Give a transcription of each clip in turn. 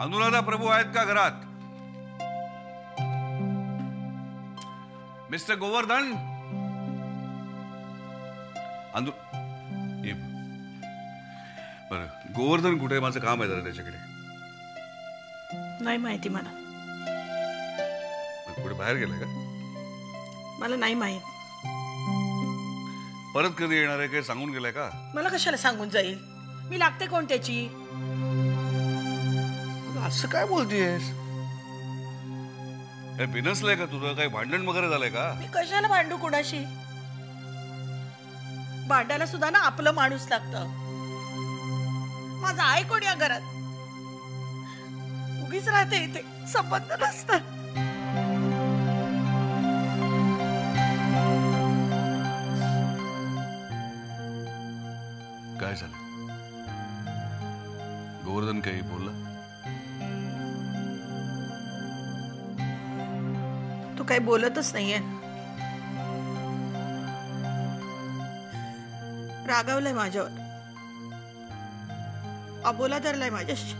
अनुराधा प्रभू आहेत का घरात? मिस्टर गोवर्धन, बरं गोवर्धन कुठे? माझं काम आहे जरा त्याच्याकडे. नाही माहिती मला. कुठे बाहेर गेलाय का? मला नाही माहित. परत कधी येणार आहे? काही सांगून गेलाय का? मला कशाला सांगून जाईल? मी लागते कोण त्याची? असं काय बोलतेस? काय बिनसलंय का तुझं? काही भांडण वगैरे झालंय का? मी कशाला भांडू कुणाशी? भांडायला सुद्धा ना आपलं माणूस लागतं. माझा आहे कोण या घरात? उगीच राहते इथे, संबंध नसतात. काय झालं? गोवर्धन काही बोलला? तू काही बोलतच नाहीये. रागावलाय माझ्यावर, अबोला धरलाय माझ्याशी.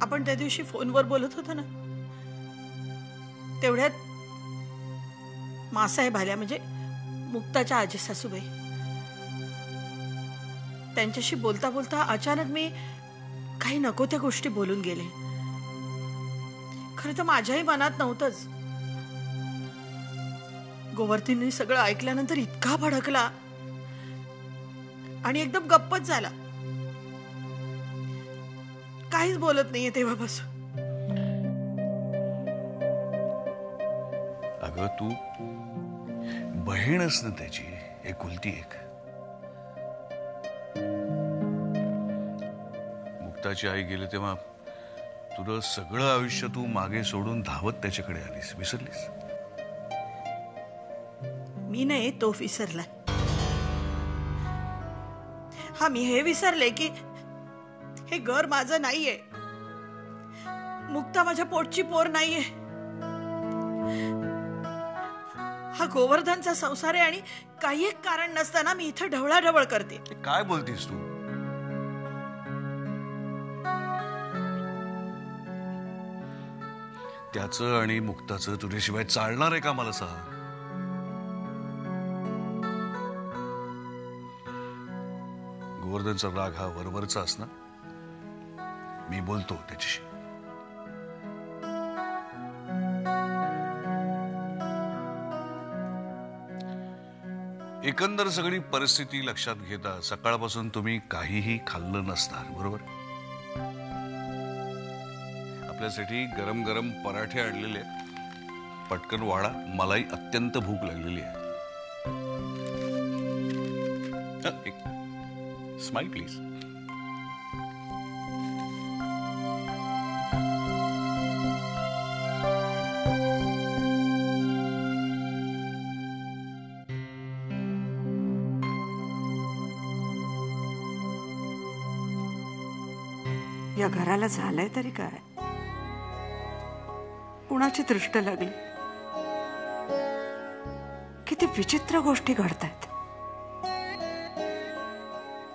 आपण त्या दिवशी फोनवर बोलत होतो ना, तेवढ्यात मासाहेब आल्या, म्हणजे मुक्ताच्या आजी सासूबाई. त्यांच्याशी बोलता बोलता अचानक मी काही नको त्या गोष्टी बोलून गेले. खरं तर माझ्याही मनात नव्हतंच. गोवर्धनने सगळं ऐकल्यानंतर इतका भडकला आणि एकदम गप्पच झाला. काहीच बोलत नाहीये तेव्हापासून. अगं तू बहीणच ना त्याची, एकुलती एक. मुक्ताची आई गेली तेव्हा तुझं सगळं आयुष्य तू मागे सोडून धावत त्याच्याकडे आलीस. विसरलीस? मी नाही, तो विसरला. हा, मी हे विसरले की हे घर माझं नाहीये. मुक्ता माझ्या पोटची पोर नाहीये. हा गोवर्धनचा संसार आहे आणि काही एक कारण नसताना मी इथं ढवळाढवळ करते. काय बोलतीस तू? त्याचं आणि मुक्ताचं तुझ्याशिवाय चालणार आहे का? मला सांग. गोवर्धनचा राग हा वरवरचा असणार. मी बोलतो त्याच्याशी. एकंदर सगळी परिस्थिती लक्षात घेता सकाळपासून तुम्ही काहीही खाल्लं नसणार, बरोबर? आपल्यासाठी गरम गरम पराठे आणलेले, पटकन वाढा. मलाही अत्यंत भूक लागलेली आहे. Smile please. या घराला झालंय तरी काय? कुणाची दृष्ट लागली? किती विचित्र गोष्टी घडतायत.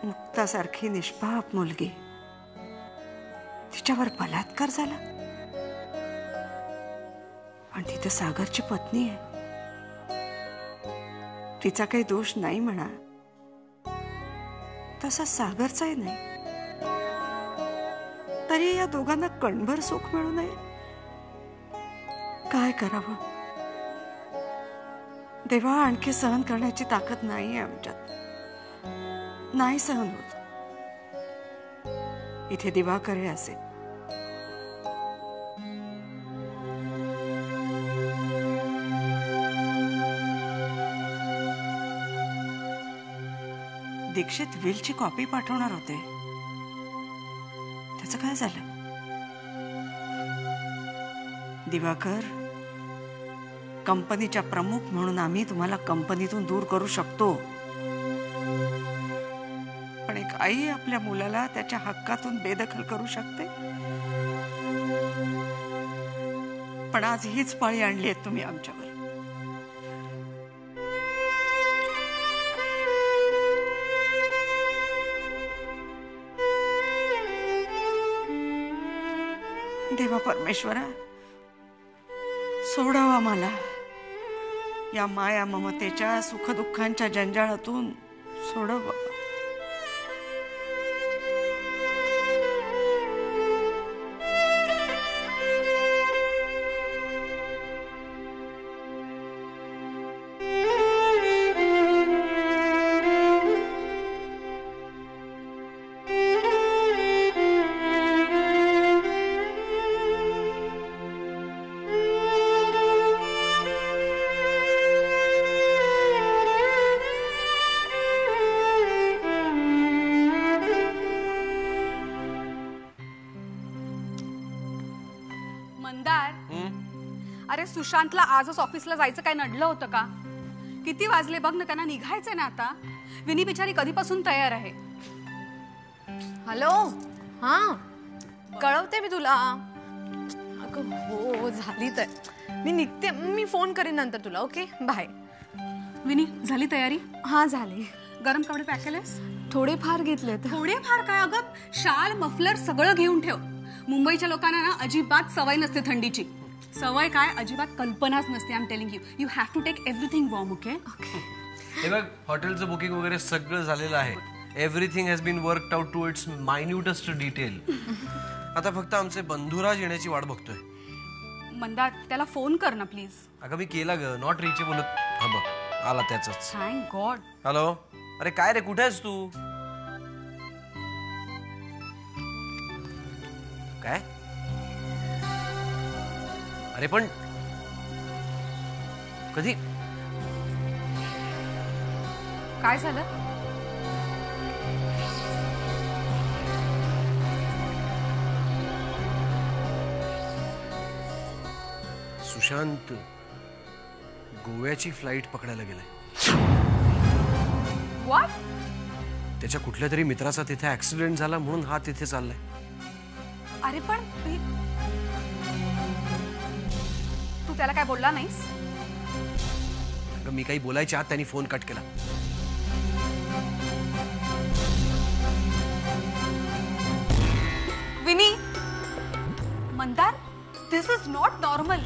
मुक्तासारखी निष्पाप मुलगी, तिच्यावर बलात्कार झाला आणि ती तर सागरची पत्नी आहे. तिचा काही दोष नाही म्हणा, तसा सागरचाही नाही. तरी या दोघांना कणभर सुख मिळू नये. काय करावं देवा? आणखी सहन करण्याची ताकद नाहीये आमच्यात. नाही सहन होत. इथे दिवाकर असे. दीक्षित विलची कॉपी पाठवणार होते, त्याचं काय झालं? दिवाकर, कंपनीच्या प्रमुख म्हणून आम्ही तुम्हाला कंपनीतून दूर करू शकतो, पण एक आई आपल्या मुलाला त्याच्या हक्कातून बेदखल करू शकते? पण आज हीच पाळी आणली आहे तुम्ही आमच्यावर. देवा परमेश्वरा, सोडावा मला या माया ममतेच्या सुखदुःखांच्या जंजाळातून सोडवा. अरे सुशांतला आजच ऑफिसला जायचं काय नडलं होतं का? किती वाजले बघ ना, त्यांना निघायचंय ना आता. विनी बिचारी कधीपासून तयार आहे. हॅलो, हा कळवते मी तुला. अगं हो, झाली तर मी निघते. मी फोन करीन नंतर तुला. Okay, bye. विनी, झाली तयारी? हा झाली. गरम कपडे पॅक केलेस? थोडेफार घेतलेत. थोडेफार काय अगं, शाल मफलर सगळं घेऊन ठेव. मुंबईच्या लोकांना ना अजिबात सवय नसते थंडीची. सवय काय अजिबात कल्पनाच नसते. I am telling you, you have to take everything warm. Okay. हे बघ, हॉटेलचं बुकिंग वगैरे सगळं झालेलं आहे. Everything has been worked out to its minutest detail. आता फक्त आमचे बंधुराज येण्याची वाट बघतोय. मंदार, त्याला फोन कर ना प्लीज. अगं मी केला ग, नॉट रिचेबल. हा बघ, आला त्याचाच. Thank God. हॅलो, अरे काय रे, कुठे आहेस तू? काय? अरे पण कधी? काय झालं? सुशांत गोव्याची फ्लाईट पकडायला गेलाय. व्हॉट? त्याच्या कुठल्या तरी मित्राचा तिथे ऍक्सिडेंट झाला म्हणून हा तिथे चाललाय. अरे पण तू त्याला काय बोलला नाहीस? अगं मी काही बोलायच्या आत त्यांनी फोन कट केला. विनी, मंदार, दिस इज नॉट नॉर्मल.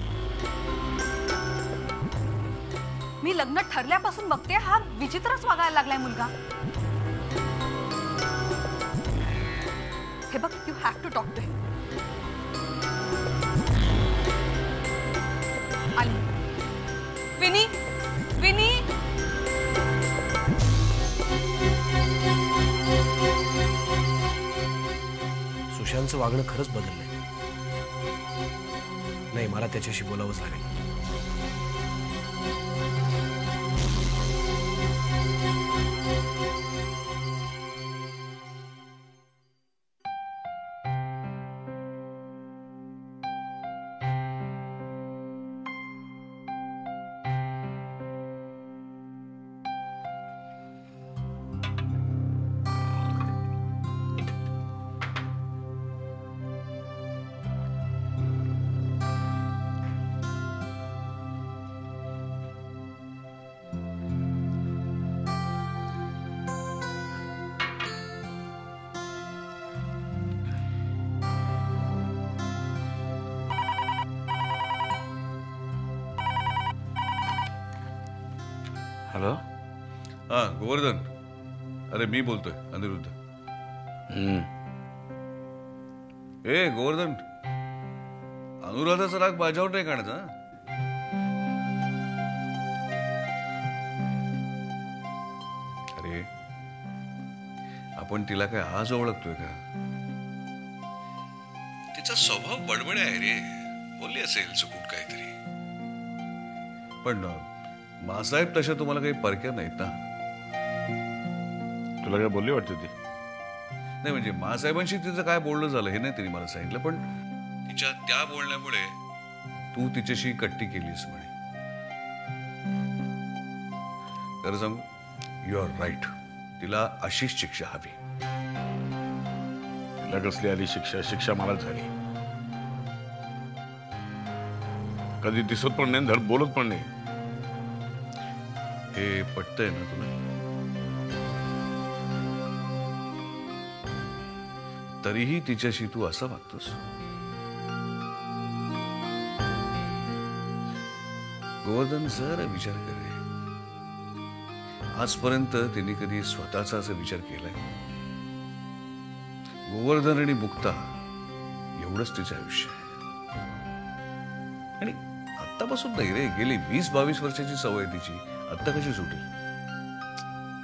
मी लग्न ठरल्यापासून बघते हा विचित्रच वागायला लागलाय मुलगा. हे बघ, you have to talk to him. आली. विनी, विनी. सुशांतचं वागणं खरंच बदललंय. नाही, मला त्याच्याशी बोलावंच लागेल. हॅलो. हा गोवर्धन, अरे मी बोलतोय अनिरुद्ध. ए गोवर्धन, अनुराधाचा राग माझ्यावर नाही काढायचा. अरे आपण तिला काय आज ओळखतोय का? तिचा स्वभाव बडबड आहे रे. बोलली असेल चुकून काहीतरी. पण मासाहेब तशा तुम्हाला काही परक्या नाहीत ना? तुला काय बोलली वाटते ती? नाही म्हणजे मासाहेबांशी तिचं काय बोलणं झालं हे नाही तिने मला सांगितलं, पण तिच्या त्या बोलण्यामुळे तू तिच्याशी कट्टी केलीस म्हणे. खरं सांगू, यू आर राईट. तिला अशीच शिक्षा हवी. तिला कसली आली शिक्षा? शिक्षा मला झाली. कधी दिसत पण नाही, धड बोलत पण नाही. हे पटतंय ना तुला? तरीही तिच्याशी तू असं वागतोस? गोवर्धन जरा विचार करे. आजपर्यंत तिने कधी स्वतःचा असा विचार केलाय? गोवर्धन आणि मुक्ता एवढंच तिचं आयुष्य आहे. आणि आत्तापासून नाही रे, गेली 20-22 वर्षाची सवय तिची, आत्ता कशी सुटेल?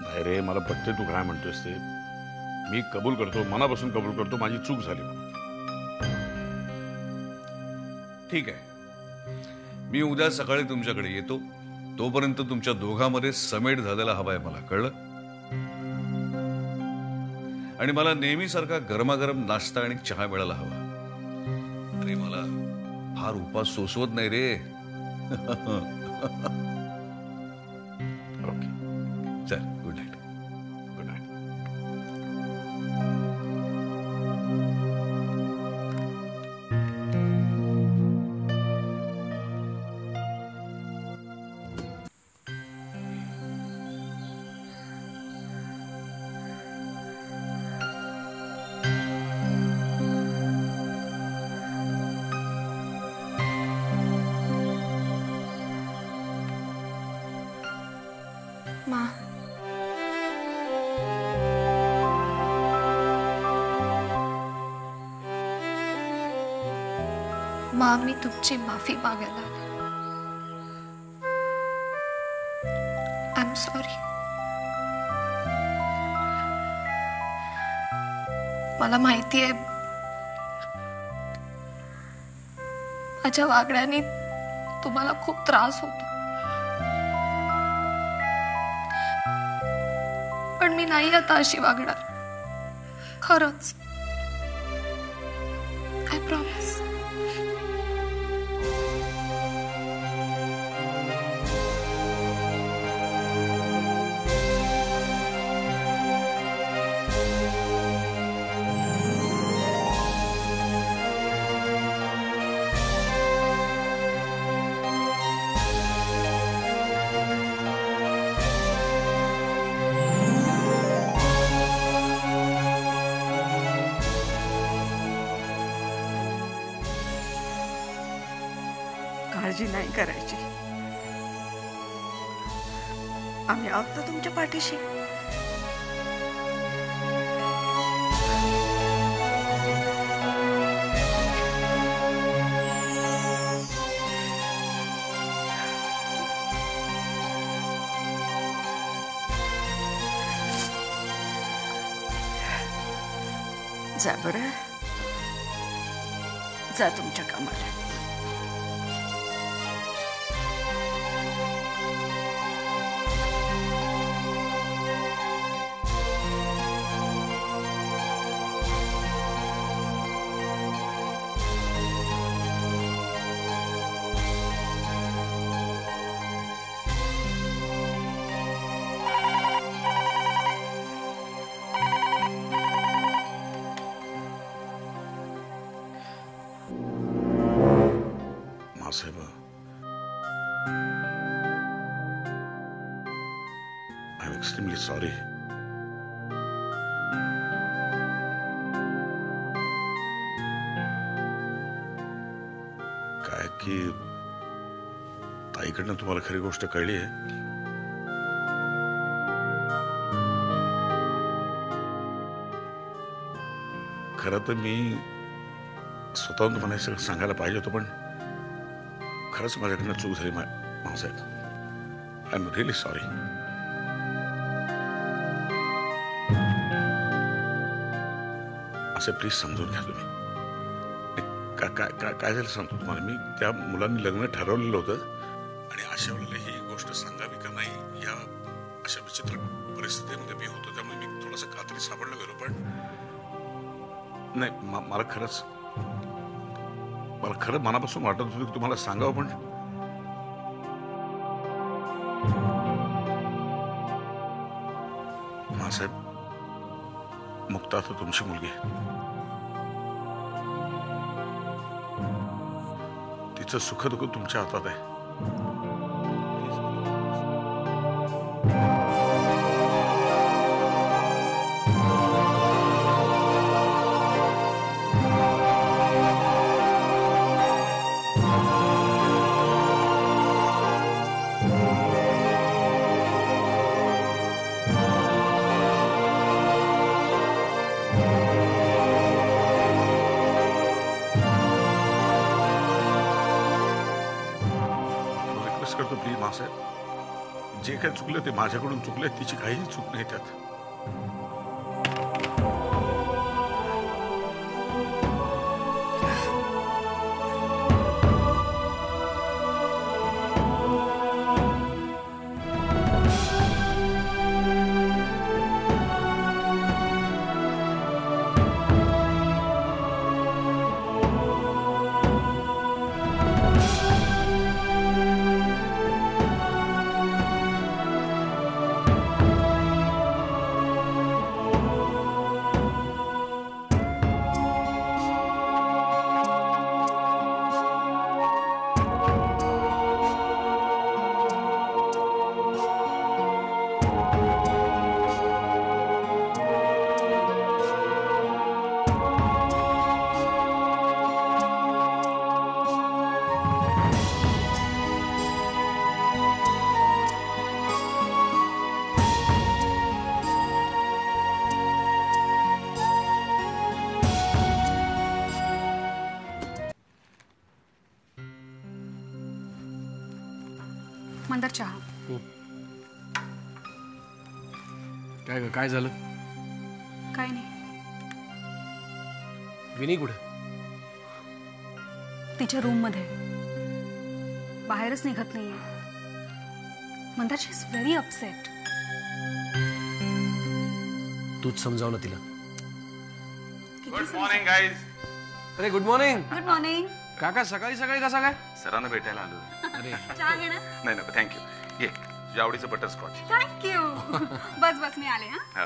नाही रे, मला पटते तू काय म्हणतोस ते. मी कबूल करतो, मनापासून कबूल करतो, माझी चूक झाली म्हणून. ठीक आहे, मी उद्या सकाळी तुमच्याकडे येतो. तोपर्यंत तुमच्या दोघांमध्ये समेट झालेला हवाय मला, कळलं? आणि मला नेहमीसारखा गरमागरम नाश्ता आणि चहा मिळायला हवा. अरे मला फार उपास सोसवत नाही रे. ओके, चल, गुड नाईट. Good night. मा, मा, मी तुमची माफी मागायला आय एम सॉरी. मला माहिती आहे माझ्या वागण्याने तुम्हाला खूप त्रास होतो, पण मी नाही आता अशी वागणार, खरंच. I promise. काळजी नाही करायची, आम्ही आहोत ना तुमच्या पाठीशी. जा बरं, जा तुमच्या कामाला. साहेब, आय एम एक्स्ट्रीमली सॉरी. काय की ताईकडनं तुम्हाला खरी गोष्ट कळली आहे. खरं तर मी स्वतःहून तुम्हाला हे सगळं सांगायला पाहिजे होतं, पण खरंच माझ्याकडनं चूक झाली मासाहेब. I am really sorry. असे प्लीज समजून घ्या तुम्ही. काय झालं सांगतो तुम्हाला. मी त्या मुलांनी लग्न ठरवलेलं होतं आणि अशा वेळेला ही गोष्ट सांगावी का नाही या अशा विचित्र परिस्थितीमध्ये मी होतो, त्यामुळे मी थोडासा कात्री सापडलो गेलो. पण नाही, मला खरं मनापासून वाटत होतं की तुम्हाला सांगावं, पण मासाहेब, मुक्ता आता तुमची मुलगी आहे. तिचं सुखदुःख तुमच्या हातात आहे. मासाहेब, जे काही चुकलं ते माझ्याकडून चुकले, तिची काहीही चूक नाही त्यात. मंदार चहा. काय झालं? काय नाही. विनी कुठे? तिच्या रूम मध्ये, बाहेरच निघत नाहीये. मंदार, शी इज व्हेरी अपसेट. तूच समजाव ना तिला. Good morning guys. अरे गुड मॉर्निंग. Good morning. काका सकाळी सकाळी कसा काय? सरांना भेटायला आलो. अरे चहा घेणार? नाही नको, थँक्यू. ये तुझ्या आवडीचं बटरस्कॉच. थँक्यू. बस बस मी आले. हा,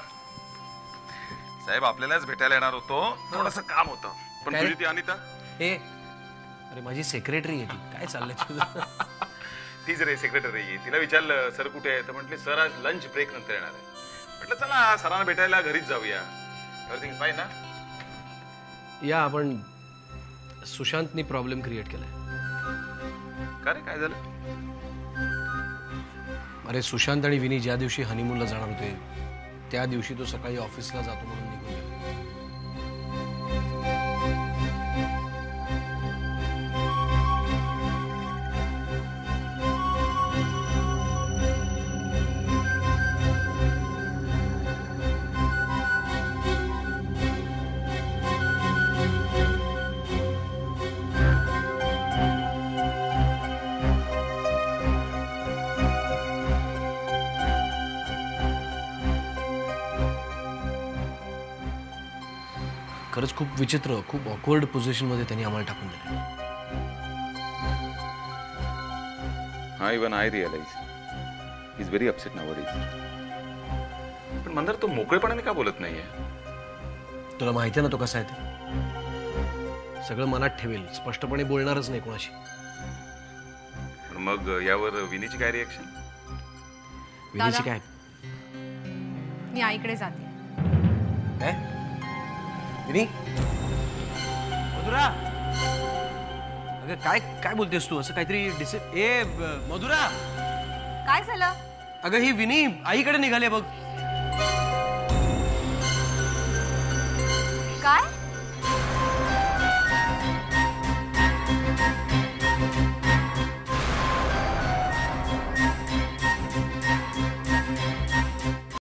साहेब आपल्यालाच भेटायला येणार होतो, थोडंसं काम होतं. पण काय? तुझी ती अनिता, ए अरे माझी सेक्रेटरी आहे ती. काय चाललंय तुझं? तीच रे सेक्रेटरी. तिला विचारलं सर कुठे आहे, तर म्हटले सर आज लंच ब्रेक नंतर येणार आहे. म्हटलं चला सरांना भेटायला घरीच जाऊया. एव्हरीथिंग फाईन ना? या आपण सुशांतनी प्रॉब्लेम क्रिएट केलाय. का रे, काय झालं? अरे सुशांत आणि विनी ज्या दिवशी हनीमूनला जाणार होते त्या दिवशी तो सकाळी ऑफिसला जातो म्हणून निघून गेला. खरंच खूप विचित्र, खूप ऑकवर्ड पोझिशन मध्ये त्यांनी आम्हाला टाकून दिलं. हा, even I realise he is very upset nowadays. पण मंदार तो मोकळेपणाने का बोलत नाहीये? तुला माहिती आहे ना तो कसा आहे ते. सगळं मनात ठेवेल, स्पष्टपणे बोलणारच नाही कोणाशी. पण मग यावर विनीची काय रिएक्शन? विनीची दादा. काय? मी आईकडे जाते. काय? विनी, मधुरा, अगं काय काय बोलतेस तू? असं काहीतरी मधुरा, काय झालं? अगं ही विनी आईकडे निघाली बघ. काय?